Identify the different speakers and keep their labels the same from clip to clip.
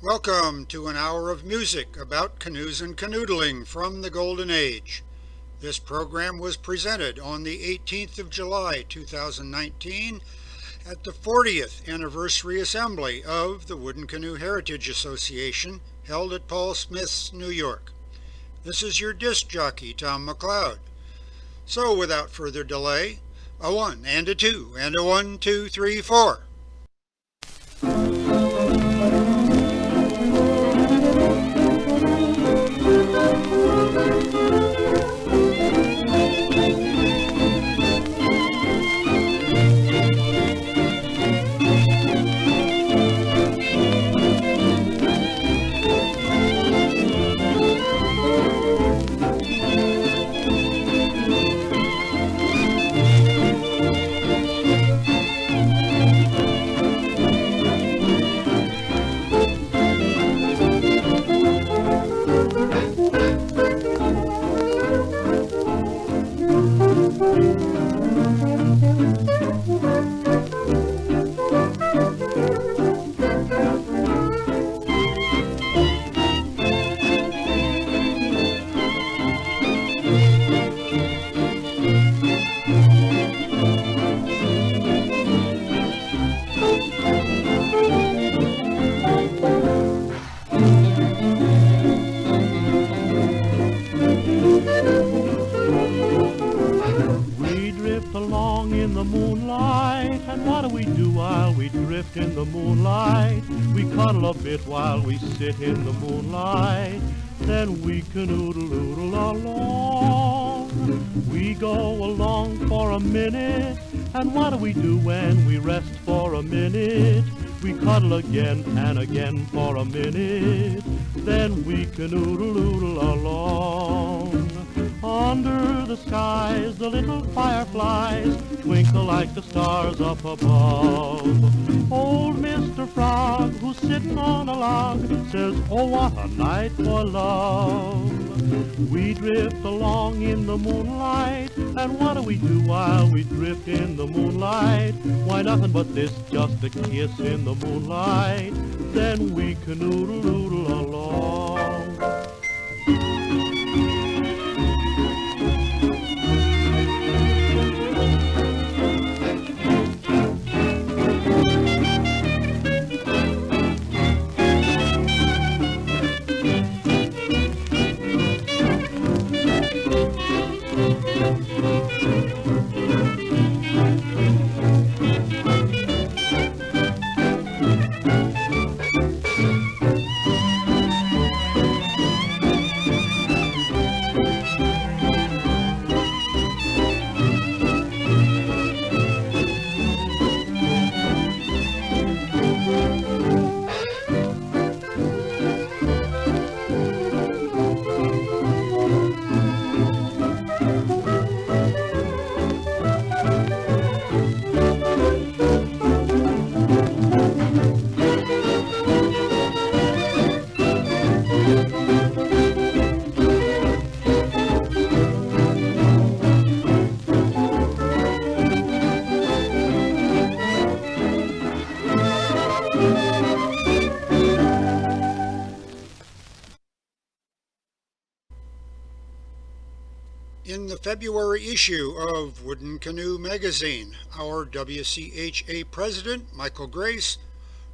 Speaker 1: Welcome to an hour of music about canoes and canoodling from the Golden Age. This program was presented on the 18th of July 2019 at the 40th Anniversary Assembly of the Wooden Canoe Heritage Association held at Paul Smith's, New York. This is your disc jockey, Tom McCloud. So without further delay, a 1 and a 2 and a 1, 2, 3, 4.
Speaker 2: While we sit in the moonlight, then we canoodle along. We go along for a minute, and what do we do when we rest for a minute? We cuddle again and again for a minute, then we canoodle along. Under the skies, the little fireflies twinkle like the stars up above. Old Mr. Frog, who's sitting on a log, says, oh, what a night for love. We drift along in the moonlight, and what do we do while we drift in the moonlight? Why, nothing but this, just a kiss in the moonlight, then we canoodle along.
Speaker 1: In the February issue of Wooden Canoe magazine, our WCHA president, Michael Grace,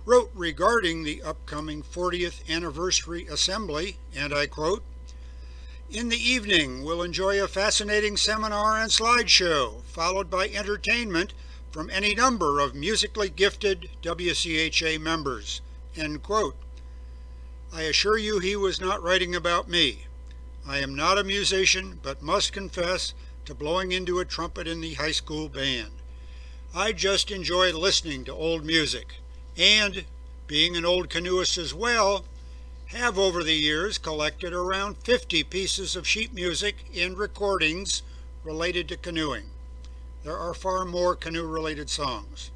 Speaker 1: wrote regarding the upcoming 40th anniversary assembly, and I quote, "In the evening, we'll enjoy a fascinating seminar and slideshow, followed by entertainment from any number of musically gifted WCHA members," end quote. I assure you he was not writing about me. I am not a musician, but must confess to blowing into a trumpet in the high school band. I just enjoy listening to old music, and, being an old canoeist as well, have over the years collected around 50 pieces of sheet music and recordings related to canoeing. There are far more canoe-related songs.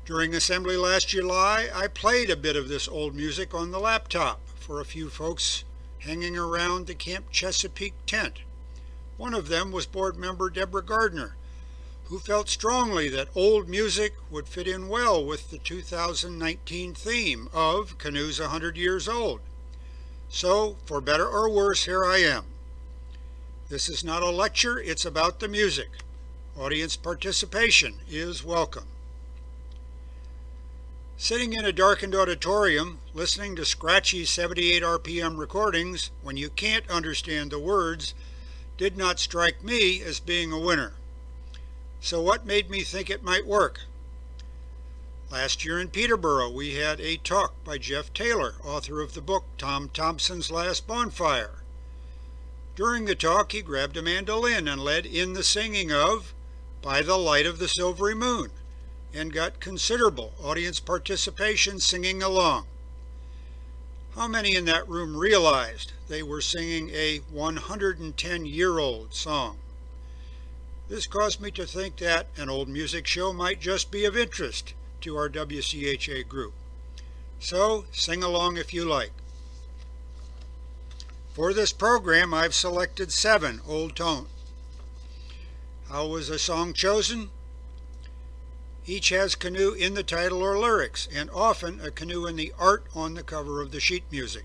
Speaker 1: During assembly last July, I played a bit of this old music on the laptop for a few folks hanging around the Camp Chesapeake tent. One of them was board member Deborah Gardner, who felt strongly that old music would fit in well with the 2019 theme of Canoes 100 Years Old. So, for better or worse, here I am. This is not a lecture, it's about the music. Audience participation is welcome. Sitting in a darkened auditorium, listening to scratchy 78 RPM recordings when you can't understand the words did not strike me as being a winner. So what made me think it might work? Last year in Peterborough, we had a talk by Jeff Taylor, author of the book Tom Thompson's Last Bonfire. During the talk, he grabbed a mandolin and led in the singing of By the Light of the Silvery Moon, and got considerable audience participation singing along. How many in that room realized they were singing a 110-year-old song? This caused me to think that an old music show might just be of interest to our WCHA group. So, sing along if you like. For this program, I've selected 7 old tones. How was a song chosen? Each has canoe in the title or lyrics, and often a canoe in the art on the cover of the sheet music.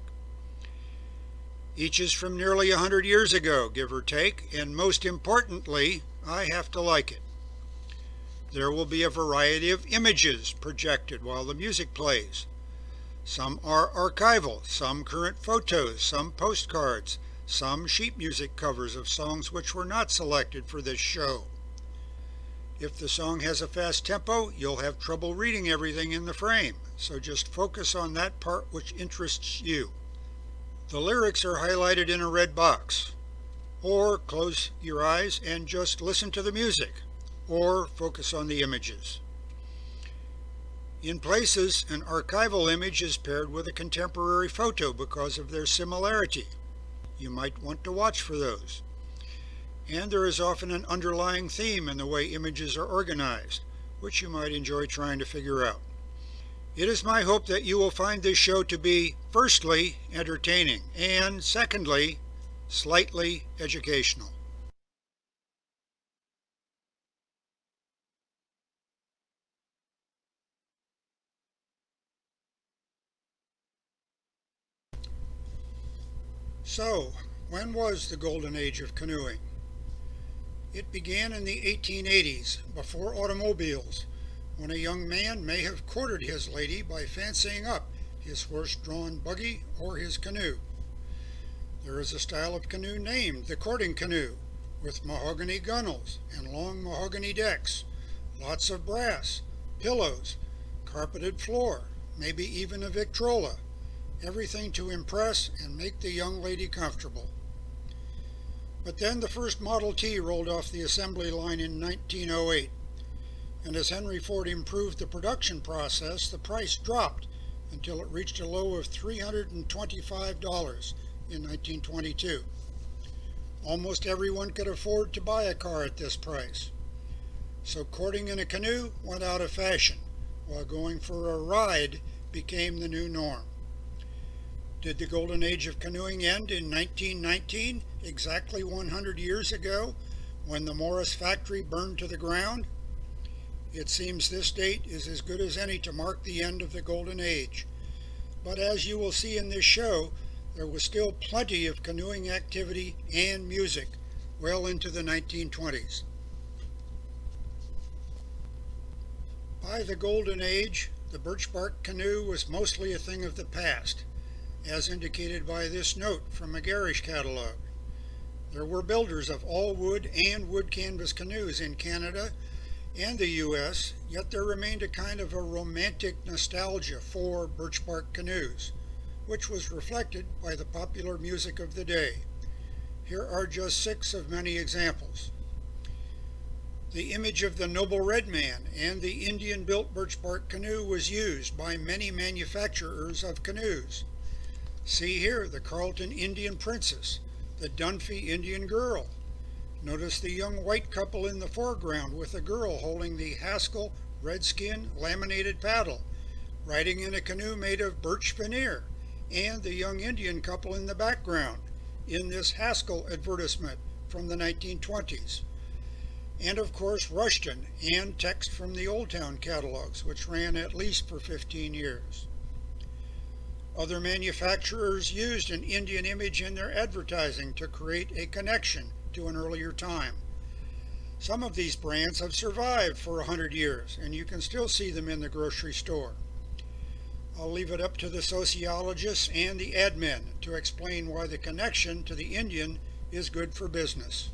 Speaker 1: Each is from nearly 100 years ago, give or take, and most importantly, I have to like it. There will be a variety of images projected while the music plays. Some are archival, some current photos, some postcards, some sheet music covers of songs which were not selected for this show. If the song has a fast tempo, you'll have trouble reading everything in the frame, so just focus on that part which interests you. The lyrics are highlighted in a red box. Or close your eyes and just listen to the music, or focus on the images. In places, an archival image is paired with a contemporary photo because of their similarity. You might want to watch for those. And there is often an underlying theme in the way images are organized, which you might enjoy trying to figure out. It is my hope that you will find this show to be, firstly, entertaining, and secondly, slightly educational. So, when was the golden age of canoeing? It began in the 1880s, before automobiles, when a young man may have courted his lady by fancying up his horse-drawn buggy or his canoe. There is a style of canoe named the courting canoe, with mahogany gunnels and long mahogany decks, lots of brass, pillows, carpeted floor, maybe even a Victrola, everything to impress and make the young lady comfortable. But then the first Model T rolled off the assembly line in 1908, and as Henry Ford improved the production process, the price dropped until it reached a low of $325 in 1922. Almost everyone could afford to buy a car at this price. So courting in a canoe went out of fashion, while going for a ride became the new norm. Did the golden age of canoeing end in 1919, exactly 100 years ago, when the Morris factory burned to the ground? It seems this date is as good as any to mark the end of the golden age. But as you will see in this show, there was still plenty of canoeing activity and music well into the 1920s. By the golden age, the birch bark canoe was mostly a thing of the past, as indicated by this note from a Garish catalog. There were builders of all wood and wood canvas canoes in Canada and the U.S., yet there remained a kind of a romantic nostalgia for birch bark canoes, which was reflected by the popular music of the day. Here are just 6 of many examples. The image of the noble red man and the Indian-built birch bark canoe was used by many manufacturers of canoes. See here the Carleton Indian Princess, the Dunphy Indian Girl. Notice the young white couple in the foreground with a girl holding the Haskell Redskin laminated paddle, riding in a canoe made of birch veneer, and the young Indian couple in the background in this Haskell advertisement from the 1920s. and of course Rushton and text from the Old Town catalogs, which ran at least for 15 years. Other manufacturers used an Indian image in their advertising to create a connection to an earlier time. Some of these brands have survived for 100 years, and you can still see them in the grocery store. I'll leave it up to the sociologists and the admin to explain why the connection to the Indian is good for business.